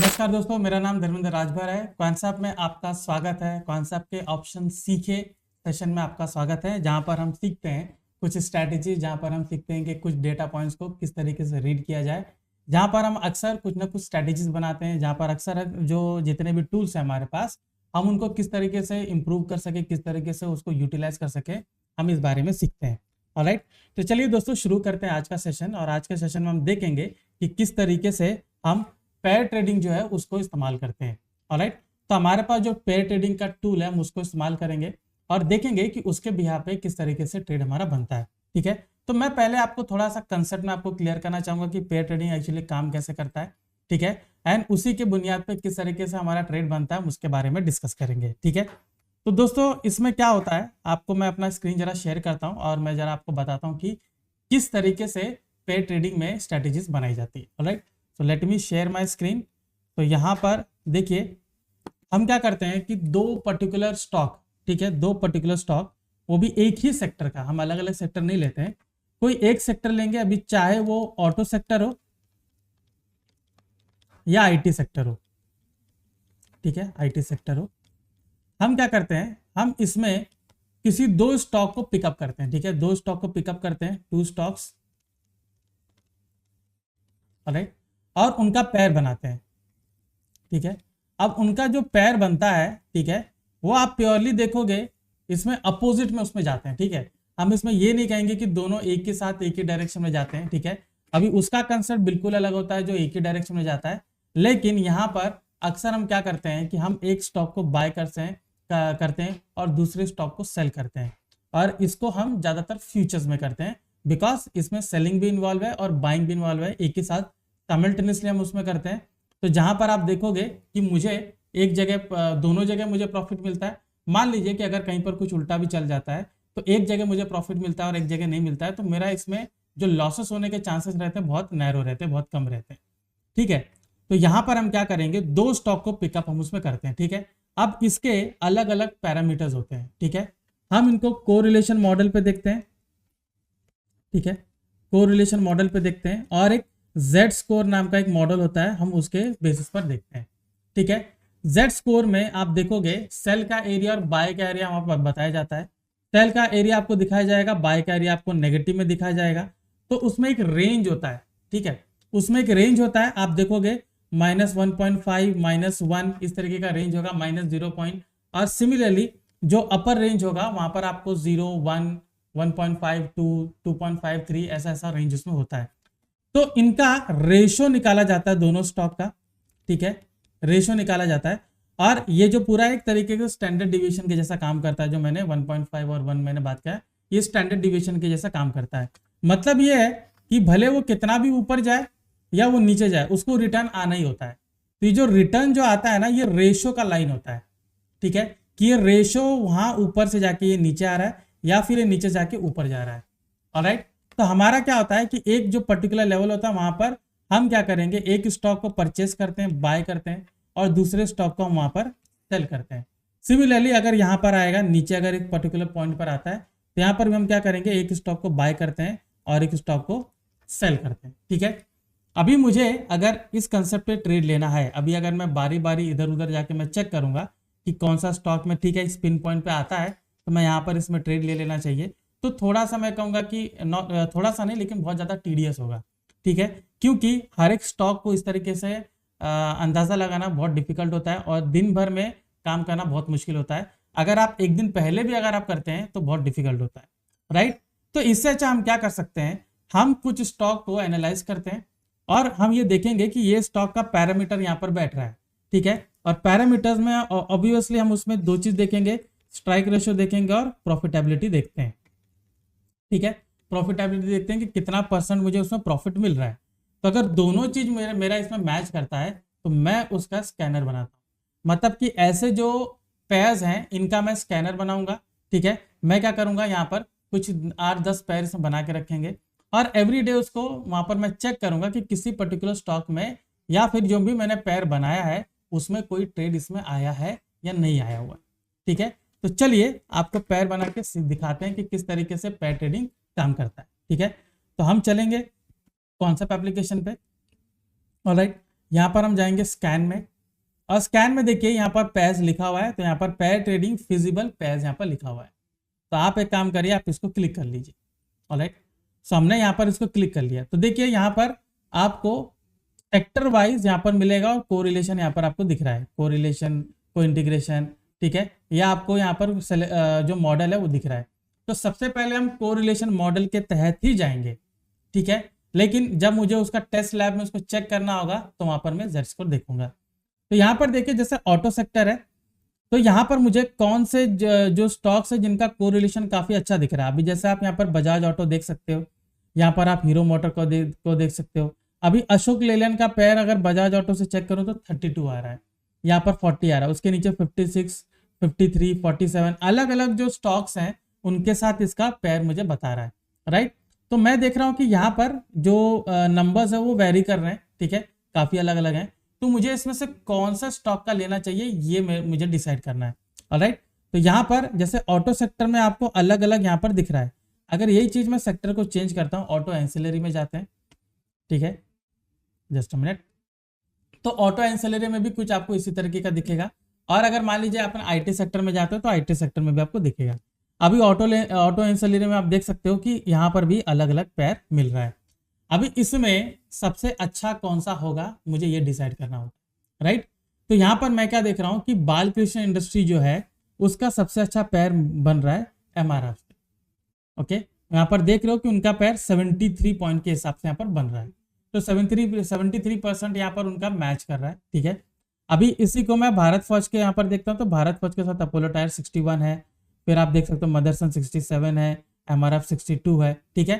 नमस्कार दोस्तों, मेरा नाम धर्मेंद्र राजभर है। कॉन्सेप्ट में आपका स्वागत है। कॉन्सेप्ट के ऑप्शन सीखे सेशन में आपका स्वागत है, जहां पर हम सीखते हैं कुछ स्ट्रैटेजी, जहां पर हम सीखते हैं कि कुछ डेटा पॉइंट्स को किस तरीके से रीड किया जाए, जहां पर हम अक्सर कुछ ना कुछ स्ट्रैटेजीज बनाते हैं, जहां पर अक्सर जो जितने भी टूल्स हैं हमारे पास, हम उनको किस तरीके से इम्प्रूव कर सके, किस तरीके से उसको यूटिलाइज कर सके, हम इस बारे में सीखते हैं। ऑलराइट, तो चलिए दोस्तों शुरू करते हैं आज का सेशन। और आज के सेशन में हम देखेंगे कि किस तरीके से हम पेयर ट्रेडिंग जो है उसको इस्तेमाल करते हैं। ऑलराइट, तो हमारे पास जो पेयर ट्रेडिंग का टूल है हम उसको इस्तेमाल करेंगे और देखेंगे कि उसके बिहाफ पे किस तरीके से ट्रेड हमारा बनता है। ठीक है, तो मैं पहले आपको थोड़ा सा कंसेप्ट में आपको क्लियर करना चाहूंगा कि पेयर ट्रेडिंग एक्चुअली काम कैसे करता है। ठीक है, एंड उसी के बुनियाद पे किस तरीके से हमारा ट्रेड बनता है उसके बारे में डिस्कस करेंगे। ठीक है, तो दोस्तों इसमें क्या होता है, आपको मैं अपना स्क्रीन जरा शेयर करता हूँ और मैं जरा आपको बताता हूँ कि किस तरीके से पेयर ट्रेडिंग में स्ट्रेटेजीज बनाई जाती है। ऑलराइट, तो let me share my screen. तो यहाँ पर देखिए हम क्या करते हैं कि दो पर्टिकुलर स्टॉक, ठीक है, दो पर्टिकुलर स्टॉक, वो भी एक ही सेक्टर का, हम अलग अलग सेक्टर नहीं लेते हैं, कोई एक सेक्टर लेंगे। अभी चाहे वो ऑटो सेक्टर हो या आईटी सेक्टर हो, ठीक है, आईटी सेक्टर हो, हम क्या करते हैं, हम इसमें किसी दो स्टॉक को पिकअप करते हैं। ठीक है, दो स्टॉक को पिकअप करते हैं, टू स्टॉक्स, ऑलराइट, और उनका पेयर बनाते हैं। ठीक है, अब उनका जो पेयर बनता है, ठीक है, वो आप प्योरली देखोगे इसमें अपोजिट में उसमें जाते हैं। ठीक है, हम इसमें ये नहीं कहेंगे कि दोनों एक के साथ एक ही डायरेक्शन में जाते हैं। ठीक है, अभी उसका कंसेप्ट बिल्कुल अलग होता है जो एक ही डायरेक्शन में जाता है, लेकिन यहाँ पर अक्सर हम क्या करते हैं कि हम एक स्टॉक को बाय करते हैं और दूसरे स्टॉक को सेल करते हैं, और इसको हम ज्यादातर फ्यूचर्स में करते हैं बिकॉज इसमें सेलिंग भी इन्वॉल्व है और बाइंग भी इन्वॉल्व है, एक ही साथ साइमल्टेनियसली हम उसमें करते हैं। तो जहां पर आप देखोगे कि मुझे एक जगह, दोनों जगह मुझे प्रॉफिट मिलता है। मान लीजिए कि अगर कहीं पर कुछ उल्टा भी चल जाता है तो एक जगह मुझे प्रॉफिट मिलता है और एक जगह नहीं मिलता है, तो मेरा इसमें जो लॉसेस होने के चांसेस रहते हैं बहुत नैरो रहते हैं, बहुत कम रहते हैं। ठीक है, तो यहां पर हम क्या करेंगे, दो स्टॉक को पिकअप हम उसमें करते हैं। ठीक है, अब इसके अलग अलग पैरामीटर्स होते हैं। ठीक है, हम इनको कोरिलेशन मॉडल पे देखते हैं। ठीक है, कोरिलेशन मॉडल पे देखते हैं, और एक जेड स्कोर नाम का एक मॉडल होता है, हम उसके बेसिस पर देखते हैं। ठीक है, जेड स्कोर में आप देखोगे सेल का एरिया और बाय का एरिया वहां पर बताया जाता है। सेल का एरिया आपको दिखाया जाएगा, बाय का एरिया आपको नेगेटिव में दिखाया जाएगा। तो उसमें एक रेंज होता है। ठीक है, उसमें एक रेंज होता है, आप देखोगे -1.5, -1, इस तरीके का रेंज होगा, -0. और सिमिलरली जो अपर रेंज होगा वहां पर आपको 0, 1, 1.5, 2, 2.53 ऐसा ऐसा रेंज उसमें होता है। तो इनका रेशो निकाला जाता है दोनों स्टॉक का। ठीक है, रेशो निकाला जाता है, और ये जो पूरा एक तरीके के स्टैंडर्ड डिवीजन के जैसा काम करता है, जो मैंने 1.5 और 1 मैंने बात किया, ये स्टैंडर्ड डिवीजन के जैसा काम करता है। मतलब ये है कि भले वो कितना भी ऊपर जाए या वो नीचे जाए, उसको रिटर्न आना ही होता है। तो ये जो रिटर्न जो आता है ना, ये रेशो का लाइन होता है। ठीक है, कि ये रेशो वहां ऊपर से जाके ये नीचे आ रहा है या फिर ये नीचे जाके ऊपर जा रहा है। ऑलराइट, तो हमारा क्या होता है कि एक जो पर्टिकुलर लेवल होता है वहां पर हम क्या करेंगे, एक स्टॉक को परचेस करते हैं, बाय करते हैं, और दूसरे स्टॉक को हम वहां पर सेल करते हैं। सिमिलरली अगर यहाँ पर आएगा नीचे, अगर एक पर्टिकुलर पॉइंट पर आता है, तो यहाँ पर भी हम क्या करेंगे, एक स्टॉक को बाय करते हैं और एक स्टॉक को सेल करते हैं। ठीक है, अभी मुझे अगर इस कंसेप्ट पे ट्रेड लेना है, अभी अगर मैं बारी बारी इधर उधर जाके मैं चेक करूंगा कि कौन सा स्टॉक में, ठीक है, इस पिन पॉइंट पे आता है तो मैं यहाँ पर इसमें ट्रेड ले लेना चाहिए, तो थोड़ा सा मैं कहूंगा कि थोड़ा सा नहीं लेकिन बहुत ज्यादा टीडियस होगा। ठीक है, क्योंकि हर एक स्टॉक को इस तरीके से अंदाजा लगाना बहुत डिफिकल्ट होता है और दिन भर में काम करना बहुत मुश्किल होता है। अगर आप एक दिन पहले भी अगर आप करते हैं तो बहुत डिफिकल्ट होता है। राइट, तो इससे अच्छा हम क्या कर सकते हैं, हम कुछ स्टॉक को एनालाइज करते हैं और हम ये देखेंगे कि ये स्टॉक का पैरामीटर यहाँ पर बैठ रहा है। ठीक है, और पैरामीटर्स में ऑब्वियसली हम उसमें दो चीज देखेंगे, स्ट्राइक रेशियो देखेंगे और प्रॉफिटेबिलिटी देखते हैं। ठीक है, प्रॉफिटेबिलिटी देखते हैं कि कितना % मुझे उसमें प्रॉफिट मिल रहा है। तो अगर दोनों चीज मेरा इसमें मैच करता है तो मैं उसका स्कैनर बनाता हूं। मतलब कि ऐसे जो पेयर्स हैं इनका मैं स्कैनर बनाऊंगा। ठीक है, मैं क्या करूंगा, यहाँ पर कुछ 8-10 पेयर्स बना के रखेंगे और एवरी डे उसको वहां पर मैं चेक करूंगा कि किसी पर्टिकुलर स्टॉक में या फिर जो भी मैंने पेयर बनाया है उसमें कोई ट्रेड इसमें आया है या नहीं आया हुआ। ठीक है, तो चलिए आपको पेयर बना के दिखाते हैं कि किस तरीके से पेयर ट्रेडिंग काम करता है। ठीक है, तो हम चलेंगे कॉन्सेप्ट एप्लीकेशन पे। ऑलराइट, यहाँ पर हम जाएंगे स्कैन में, और स्कैन में देखिए यहाँ पर पेयर्स लिखा हुआ है, तो यहाँ पर पेयर ट्रेडिंग फिजिबल पेयर्स यहाँ पर लिखा हुआ है। तो आप एक काम करिए, आप इसको क्लिक कर लीजिए। ऑलराइट, सो हमने यहाँ पर इसको क्लिक कर लिया। तो देखिए यहाँ पर आपको सेक्टर वाइज यहाँ पर मिलेगा, और कोरिलेशन यहाँ पर आपको दिख रहा है, कोरिलेशन, को इंटीग्रेशन, ठीक है। या आपको यहाँ पर जो मॉडल है वो दिख रहा है। तो सबसे पहले हम कोरिलेशन मॉडल के तहत ही जाएंगे, ठीक है। लेकिन जब मुझे उसका टेस्ट लैब में उसको चेक करना होगा तो वहां पर मैं Z-स्कोर देखूंगा। तो यहाँ पर देखिए जैसे ऑटो सेक्टर है, तो यहाँ पर मुझे कौन से जो स्टॉक्स है जिनका कोरिलेशन काफी अच्छा दिख रहा है। अभी जैसे आप यहाँ पर बजाज ऑटो देख सकते हो, यहाँ पर आप हीरो मोटर को देख सकते हो। अभी अशोक लेलैंड का पेयर अगर बजाज ऑटो से चेक करो तो 32 आ रहा है, यहाँ पर 40 आ रहा है, उसके नीचे 56, 53, 47 अलग अलग जो स्टॉक्स हैं उनके साथ इसका पेयर मुझे बता रहा है, राइट। तो मैं देख रहा हूँ कि यहाँ पर जो नंबर्स है वो वेरी कर रहे हैं, ठीक है, काफी अलग अलग हैं। तो मुझे इसमें से कौन सा स्टॉक का लेना चाहिए ये मुझे डिसाइड करना है, ऑलराइट। तो यहाँ पर जैसे ऑटो सेक्टर में आपको अलग अलग यहाँ पर दिख रहा है। अगर यही चीज मैं सेक्टर को चेंज करता हूँ, ऑटो एंसिलरी में जाते हैं, ठीक है, जस्ट अ मिनट। तो ऑटो एंसिलरी में भी कुछ आपको इसी तरीके का दिखेगा। और अगर मान लीजिए आप IT सेक्टर में जाते हो तो IT सेक्टर में भी आपको दिखेगा। अभी ऑटो एंसिलरी में आप देख सकते हो कि यहाँ पर भी अलग अलग पेयर मिल रहा है। अभी इसमें सबसे अच्छा कौन सा होगा मुझे ये डिसाइड करना होगा, राइट। तो यहाँ पर मैं क्या देख रहा हूँ कि बालकृष्ण इंडस्ट्री जो है उसका सबसे अच्छा पेयर बन रहा है MRF पे, ओके। यहाँ पर देख रहे हो कि उनका पेयर 73 पॉइंट के हिसाब से यहाँ पर बन रहा है। तो 73% यहाँ पर उनका मैच कर रहा है, ठीक है। अभी इसी को मैं भारत फर्ज के यहाँ पर देखता हूँ, तो भारत फर्ज के साथ अपोलो टायर 61 है, फिर आप देख सकते हो मदरसन 67 है, MRF 62 है, ठीक है।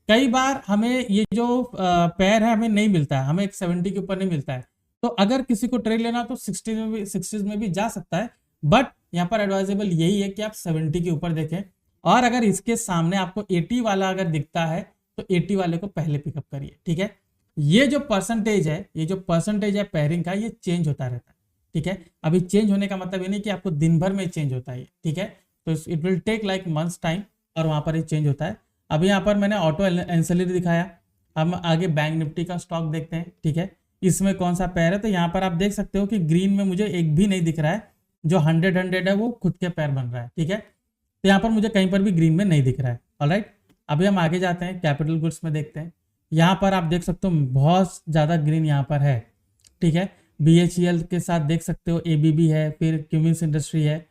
कई बार हमें ये जो पेयर है हमें नहीं मिलता है, हमें एक 70 के ऊपर नहीं मिलता है। तो अगर किसी को ट्रेड लेना तो 60 में भी जा सकता है, बट यहाँ पर एडवाइजेबल यही है कि आप 70 के ऊपर देखें। और अगर इसके सामने आपको 80 वाला अगर दिखता है तो 80 वाले को पहले पिकअप करिए, ठीक है। ये जो परसेंटेज है पेयरिंग का, ये चेंज होता रहता है, ठीक है। अभी चेंज होने का मतलब ये नहीं कि आपको दिन भर में चेंज होता है, ठीक है। तो it will take like months time, और वहां पर ये चेंज होता है। अभी यहाँ पर मैंने ऑटो एंसिलरी दिखाया, हम आगे बैंक निफ्टी का स्टॉक देखते हैं, ठीक है। इसमें कौन सा पेयर है, तो यहाँ पर आप देख सकते हो कि ग्रीन में मुझे एक भी नहीं दिख रहा है, जो 100 है वो खुद के पेयर बन रहा है, ठीक है। तो यहाँ पर मुझे कहीं पर भी ग्रीन में नहीं दिख रहा है, ऑलराइट। अभी हम आगे जाते हैं, कैपिटल गुड्स में देखते हैं। यहाँ पर आप देख सकते हो बहुत ज़्यादा ग्रीन यहाँ पर है, ठीक है। BHEL के साथ देख सकते हो ABB है, फिर क्यूमिंस इंडस्ट्री है,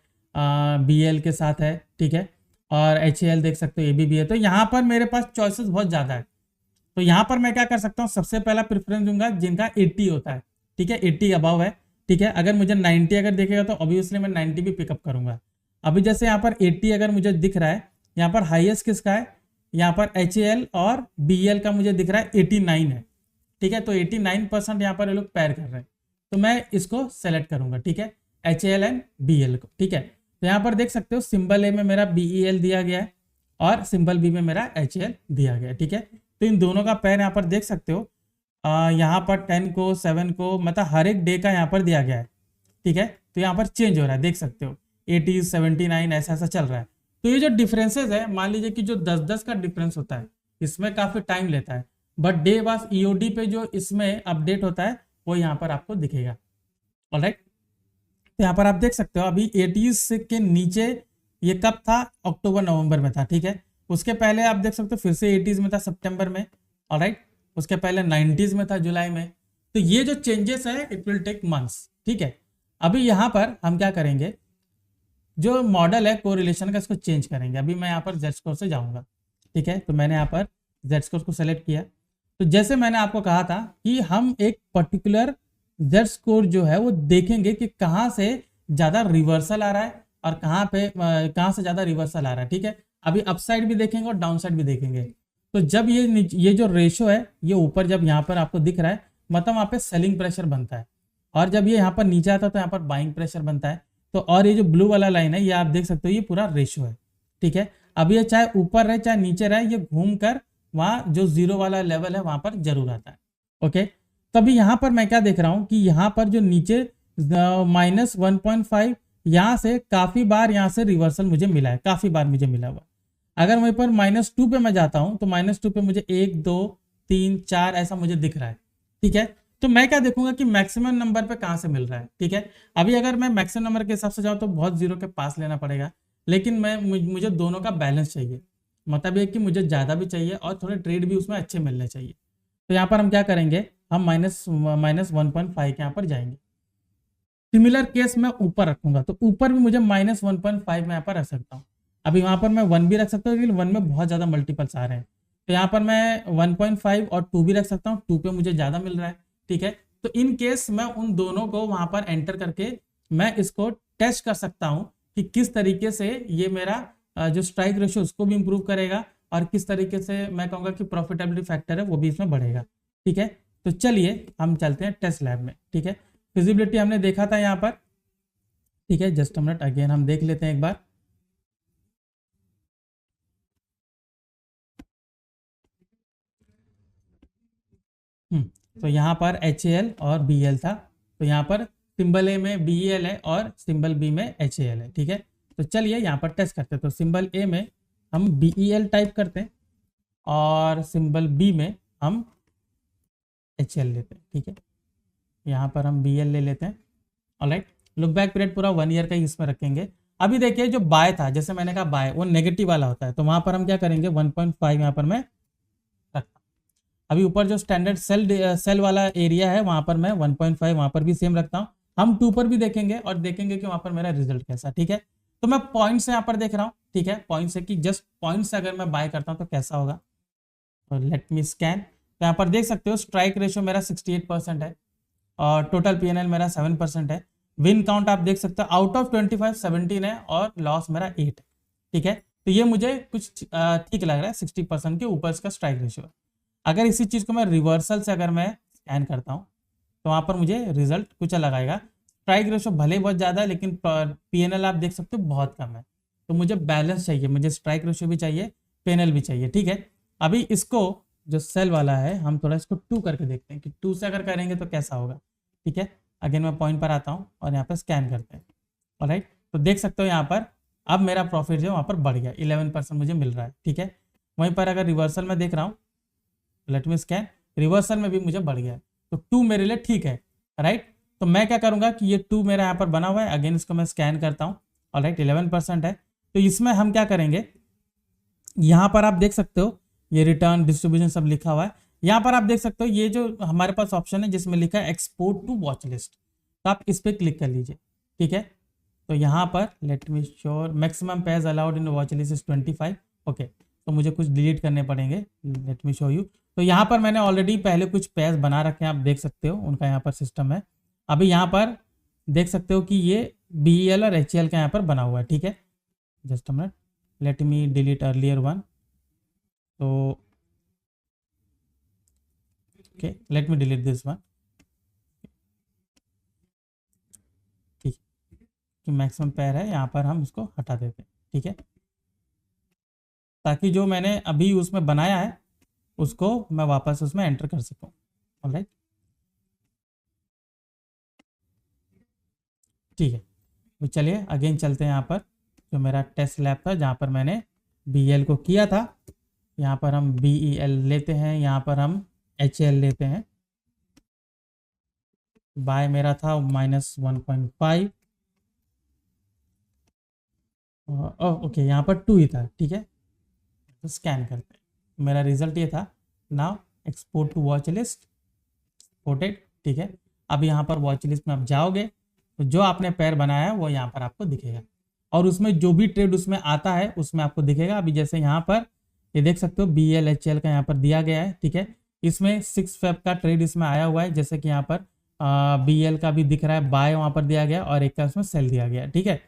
BL के साथ है, ठीक है, और HAL देख सकते हो ABB है। तो यहाँ पर मेरे पास चॉइसेस बहुत ज़्यादा है। तो यहाँ पर मैं क्या कर सकता हूँ, सबसे पहला प्रेफरेंस दूंगा जिनका 80 होता है, ठीक है, 80 अबव है, ठीक है। अगर मुझे 90 अगर देखेगा तो ऑब्वियसली मैं 90 भी पिकअप करूंगा। अभी जैसे यहाँ पर 80 अगर मुझे दिख रहा है, यहाँ पर हाईएस्ट किसका है, यहाँ पर HAL और BL का मुझे दिख रहा है 89 है, ठीक है। तो 89% यहाँ पर ये लोग पैर कर रहे हैं, तो मैं इसको सेलेक्ट करूंगा, ठीक है, HAL एंड BL को, ठीक है। तो यहाँ पर देख सकते हो सिंबल A में मेरा BEL दिया गया है और सिंबल B में मेरा HAL दिया गया है, ठीक है। तो इन दोनों का पैर यहाँ पर देख सकते हो, यहाँ पर 10 को 7 को मतलब हर एक डे का यहाँ पर दिया गया है, ठीक है। तो यहाँ पर चेंज हो रहा है, देख सकते हो 80, 79 ऐसा ऐसा चल रहा है। तो ये जो डिफरेंसेस है, मान लीजिए कि जो 10-10 का डिफरेंस होता है इसमें काफी टाइम लेता है, बट डे वाइज EOD पे जो इसमें अपडेट होता है वो यहाँ पर आपको दिखेगा, ऑलराइट। तो यहाँ पर आप देख सकते हो अभी 80s के नीचे ये कब था, अक्टूबर नवंबर में था, ठीक है। उसके पहले आप देख सकते हो फिर से 80s में था सितंबर में, ऑलराइट। उसके पहले 90s में था जुलाई में। तो ये जो चेंजेस है इट विल टेक मंथ्स, ठीक है। अभी यहाँ पर हम क्या करेंगे, जो मॉडल है कोरिलेशन का इसको चेंज करेंगे। अभी मैं यहाँ पर Z-स्कोर से जाऊंगा, ठीक है। तो मैंने यहाँ पर Z-स्कोर को सेलेक्ट किया। तो जैसे मैंने आपको कहा था कि हम एक पर्टिकुलर Z-स्कोर जो है वो देखेंगे कि कहाँ से ज्यादा रिवर्सल आ रहा है और कहाँ से ज्यादा रिवर्सल आ रहा है, ठीक है। अभी अपसाइड भी देखेंगे और डाउन साइड भी देखेंगे। तो जब ये जो रेशो है ये ऊपर जब यहाँ पर आपको दिख रहा है मतलब वहाँ पे सेलिंग प्रेशर बनता है, और जब ये यहाँ पर नीचे आता है तो यहाँ पर बाइंग प्रेशर बनता है। तो और ये जो ब्लू वाला लाइन है ये आप देख सकते हो ये पूरा रेशो है, ठीक है। अब ये चाहे ऊपर रहे चाहे नीचे रहे, ये घूम कर वहां जो जीरो वाला लेवल है वहां पर जरूर आता है, ओके। तभी यहाँ पर मैं क्या देख रहा हूं कि यहाँ पर जो नीचे -1.5 यहाँ से काफी बार यहाँ से रिवर्सल मुझे मिला है, काफी बार मुझे मिला हुआ। अगर वहीं पर -2 पे मैं जाता हूं तो -2 पे मुझे 1 2 3 4 ऐसा मुझे दिख रहा है, ठीक है। तो मैं क्या देखूंगा कि मैक्सिमम नंबर पे कहाँ से मिल रहा है, ठीक है। अभी अगर मैं मैक्सिमम नंबर के हिसाब से जाऊँ तो बहुत जीरो के पास लेना पड़ेगा, लेकिन मुझे दोनों का बैलेंस चाहिए, मतलब ये कि मुझे ज़्यादा भी चाहिए और थोड़े ट्रेड भी उसमें अच्छे मिलने चाहिए। तो यहाँ पर हम क्या करेंगे, हम माइनस 1.5 के यहाँ पर जाएंगे। सिमिलर केस मैं ऊपर रखूंगा, तो ऊपर भी मुझे -1.5 में यहाँ पर रख सकता हूँ। अभी वहां पर मैं 1 भी रख सकता हूँ, लेकिन 1 में बहुत ज़्यादा मल्टीपल्स आ रहे हैं, तो यहाँ पर मैं 1.5 और 2 भी रख सकता हूँ, 2 पे मुझे ज़्यादा मिल रहा है, ठीक है। तो इन केस मैं उन दोनों को वहां पर एंटर करके मैं इसको टेस्ट कर सकता हूँ कि किस तरीके से ये मेरा जो स्ट्राइक रेशियो उसको भी इंप्रूव करेगा, और किस तरीके से मैं कहूँगा कि प्रॉफिटेबिलिटी फैक्टर है वो भी इसमें बढ़ेगा, ठीक है। तो चलिए हम चलते हैं टेस्ट लैब में, ठीक है। फिजिबिलिटी हमने देखा था यहाँ पर, ठीक है। जस्ट मिनट, अगेन हम देख लेते हैं एक बार। तो यहाँ पर HAL और BL था, तो यहाँ पर सिंबल ए में BEL है और सिंबल बी में HAL है, ठीक है। तो चलिए यहाँ पर टेस्ट करते हैं। तो सिंबल ए में हम BEL टाइप करते हैं और सिंबल बी में हम HAL लेते हैं, ठीक है। यहाँ पर हम BL ले लेते हैं, ऑलराइट। लुक बैक पीरियड पूरा 1 ईयर का ही इसमें रखेंगे। अभी देखिए जो बाय था, जैसे मैंने कहा बाय वो नेगेटिव वाला होता है, तो वहां पर हम क्या करेंगे 1.5 यहाँ पर मैं रखता। अभी ऊपर जो स्टैंडर्ड सेल वाला एरिया है वहां पर मैं 1.5 वहां पर भी सेम रखता हूँ। हम 2 पर भी देखेंगे और देखेंगे कि वहां पर मेरा रिजल्ट कैसा, ठीक है। तो मैं पॉइंट से यहाँ पर देख रहा हूँ, ठीक है, पॉइंट से कि जस्ट पॉइंट से अगर मैं बाय करता हूँ तो कैसा होगा। तो लेट मी स्कैन। तो यहाँ पर देख सकते हो स्ट्राइक रेशियो मेरा 68% है और टोटल PNL मेरा 7% है। विन काउंट आप देख सकते हो आउट ऑफ 25 17 है और लॉस मेरा 8 है, ठीक है। तो ये मुझे कुछ ठीक लग रहा है, 60% के ऊपर इसका स्ट्राइक रेशियो। अगर इसी चीज को मैं रिवर्सल से अगर मैं स्कैन करता हूँ तो वहां पर मुझे रिजल्ट कुछ अलग आएगा। स्ट्राइक रेशियो भले ही बहुत ज्यादा है, लेकिन PNL आप देख सकते हो बहुत कम है। तो मुझे बैलेंस चाहिए, मुझे स्ट्राइक रेशियो भी चाहिए, PNL भी चाहिए, ठीक है। अभी इसको जो सेल वाला है हम थोड़ा इसको 2 करके देखते हैं कि 2 से अगर करेंगे तो कैसा होगा, ठीक है। अगेन मैं पॉइंट पर आता हूँ और यहाँ पर स्कैन करते हैं, ऑलराइट। तो देख सकते हो यहाँ पर अब मेरा प्रॉफिट जो वहाँ पर बढ़ गया, 11% मुझे मिल रहा है, ठीक है। वहीं पर अगर रिवर्सल में देख रहा हूँ, लेट मी स्कैन, रिवर्सल में भी मुझे बढ़ गया, तो 2 मेरे लिए ठीक है, राइट। तो मैं क्या करूँगा कि ये 2 मेरा यहाँ पर बना हुआ है, अगेन इसको मैं स्कैन करता हूँ, ऑलराइट 11% है। तो इसमें हम क्या करेंगे, यहाँ पर आप देख सकते हो ये रिटर्न डिस्ट्रीब्यूशन सब लिखा हुआ है। यहाँ पर आप देख सकते हो ये जो हमारे पास ऑप्शन है जिसमें लिखा है एक्सपोर्ट टू वॉच लिस्ट, तो आप इस पर क्लिक कर लीजिए, ठीक है। तो यहाँ पर let me sure maximum page allowed in watch list is 25, okay. तो मुझे कुछ डिलीट करने पड़ेंगे, लेट मी शो यू। तो यहाँ पर मैंने ऑलरेडी पहले कुछ पेज बना रखे हैं, आप देख सकते हो उनका यहाँ पर सिस्टम है। अभी यहाँ पर देख सकते हो कि ये BEL और HAL का यहाँ पर बना हुआ है, ठीक है। Just a minute, let me delete earlier one. तो okay, let me delete this one, ठीक है। कि मैक्सिमम पेयर है यहाँ पर हम इसको हटा देते हैं, ठीक है, ताकि जो मैंने अभी उसमें बनाया है उसको मैं वापस उसमें एंटर कर सकूँ, ऑलराइट, ठीक है। तो चलिए अगेन चलते हैं यहाँ पर जो मेरा टेस्ट लैब था जहाँ पर मैंने BEL को किया था। यहाँ पर हम BEL लेते हैं, यहाँ पर हम HAL लेते हैं। बाय मेरा था -1.5, ओके यहाँ पर 2 ही था, ठीक है। तो स्कैन करते हैं, मेरा रिजल्ट ये था। Now export to watch list, exported, ठीक है। अब यहाँ पर वॉच लिस्ट में आप जाओगे तो जो आपने पेयर बनाया है वो यहाँ पर आपको दिखेगा, और उसमें जो भी ट्रेड उसमें आता है उसमें आपको दिखेगा। अभी जैसे यहाँ पर ये देख सकते हो BEL HAL का यहाँ पर दिया गया है, ठीक है। इसमें 6 फेब का ट्रेड इसमें आया हुआ है, जैसे कि यहाँ पर BEL का भी दिख रहा है बाय वहाँ पर दिया गया और एक का उसमें सेल दिया गया, ठीक है।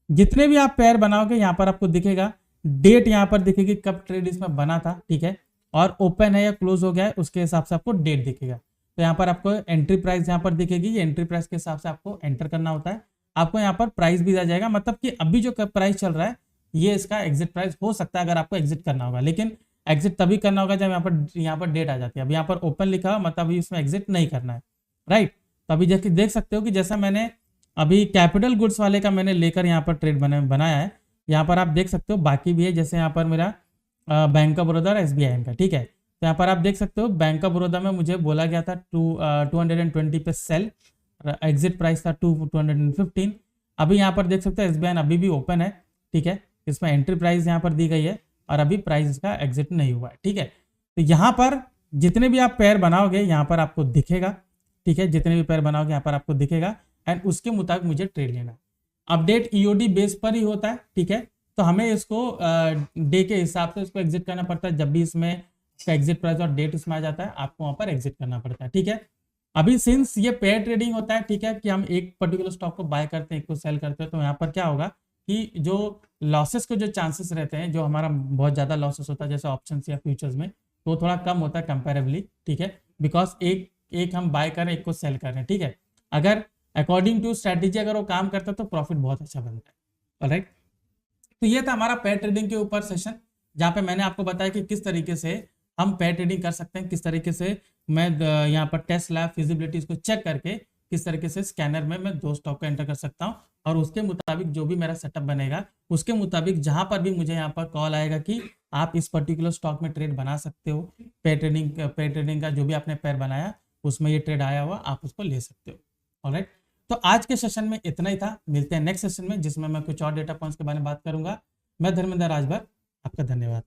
जितने भी आप पेयर बनाओगे यहाँ पर आपको दिखेगा, डेट यहाँ पर दिखेगी कब ट्रेड इसमें बना था, ठीक है, और ओपन है या क्लोज हो गया है उसके हिसाब से आपको डेट दिखेगा। तो यहाँ पर आपको एंट्री प्राइस यहाँ पर दिखेगी, ये एंट्री प्राइस के हिसाब से आपको एंटर करना होता है। आपको यहाँ पर प्राइस भी आ जाएगा, मतलब कि अभी जो प्राइस चल रहा है ये इसका एग्जिट प्राइस हो सकता है अगर आपको एग्जिट करना होगा, लेकिन एग्जिट तभी करना होगा जब यहाँ पर डेट आ जाती है। अब यहाँ पर ओपन लिखा हुआ मतलब अभी इसमें एग्जिट नहीं करना है, राइट। तो अभी जैसे देख सकते हो कि जैसा मैंने अभी कैपिटल गुड्स वाले का मैंने लेकर यहाँ पर ट्रेड बनाया है, यहाँ पर आप देख सकते हो बाकी भी है, जैसे यहाँ पर मेरा बैंक ऑफ बड़ौदा और SBI का, ठीक है। तो यहाँ पर आप देख सकते हो बैंक ऑफ बड़ौदा में मुझे बोला गया था 220 पे सेल, एग्जिट प्राइस था 215। अभी यहाँ पर देख सकते हो एसबीआई अभी भी ओपन है, ठीक है, इसमें एंट्री प्राइस यहाँ पर दी गई है और अभी प्राइस इसका एग्जिट नहीं हुआ है, ठीक है। तो यहाँ पर जितने भी आप पेयर बनाओगे यहाँ पर आपको दिखेगा, ठीक है, जितने भी पेयर बनाओगे यहाँ पर आपको दिखेगा एंड उसके मुताबिक मुझे ट्रेड लेना है। अपडेट ईओडी बेस पर ही होता है, ठीक है, तो हमें इसको डे के हिसाब से इसको एग्जिट करना पड़ता है। जब भी इसमें एग्जिट प्राइस और डेट इसमें आ जाता है आपको वहां पर एग्जिट करना पड़ता है, ठीक है। अभी सिंस ये पेयर ट्रेडिंग होता है, ठीक है, कि हम एक पर्टिकुलर स्टॉक को बाय करते हैं, एक को सेल करते हैं, तो यहाँ पर क्या होगा कि जो लॉसेस के जो चांसेस रहते हैं, जो हमारा बहुत ज्यादा लॉसेस होता है जैसे ऑप्शंस या फ्यूचर्स में, तो थोड़ा कम होता है कंपेरेबली, ठीक है, बिकॉज एक हम बाय कर रहे हैं, एक को सेल कर रहे हैं, ठीक है। अगर अकॉर्डिंग टू स्ट्रेटेजी अगर वो काम करता है तो प्रॉफिट बहुत अच्छा बनता है, ऑलराइट। तो ये था हमारा पेयर ट्रेडिंग के ऊपर सेशन, जहाँ पे मैंने आपको बताया कि किस तरीके से हम पेयर ट्रेडिंग कर सकते हैं, किस तरीके से मैं यहाँ पर टेस्ट लैब फिजिबिलिटी को चेक करके किस तरीके से स्कैनर में मैं 2 स्टॉक को एंटर कर सकता हूँ और उसके मुताबिक जो भी मेरा सेटअप बनेगा उसके मुताबिक जहां पर भी मुझे यहाँ पर कॉल आएगा कि आप इस पर्टिकुलर स्टॉक में ट्रेड बना सकते हो, पेयर ट्रेडिंग का जो भी आपने पेयर बनाया उसमें ये ट्रेड आया हुआ आप उसको ले सकते हो, ऑलराइट। तो आज के सेशन में इतना ही था, मिलते हैं नेक्स्ट सेशन में जिसमें मैं कुछ और डेटा पॉइंट्स के बारे में बात करूंगा। मैं धर्मेंद्र राजभर, आपका धन्यवाद।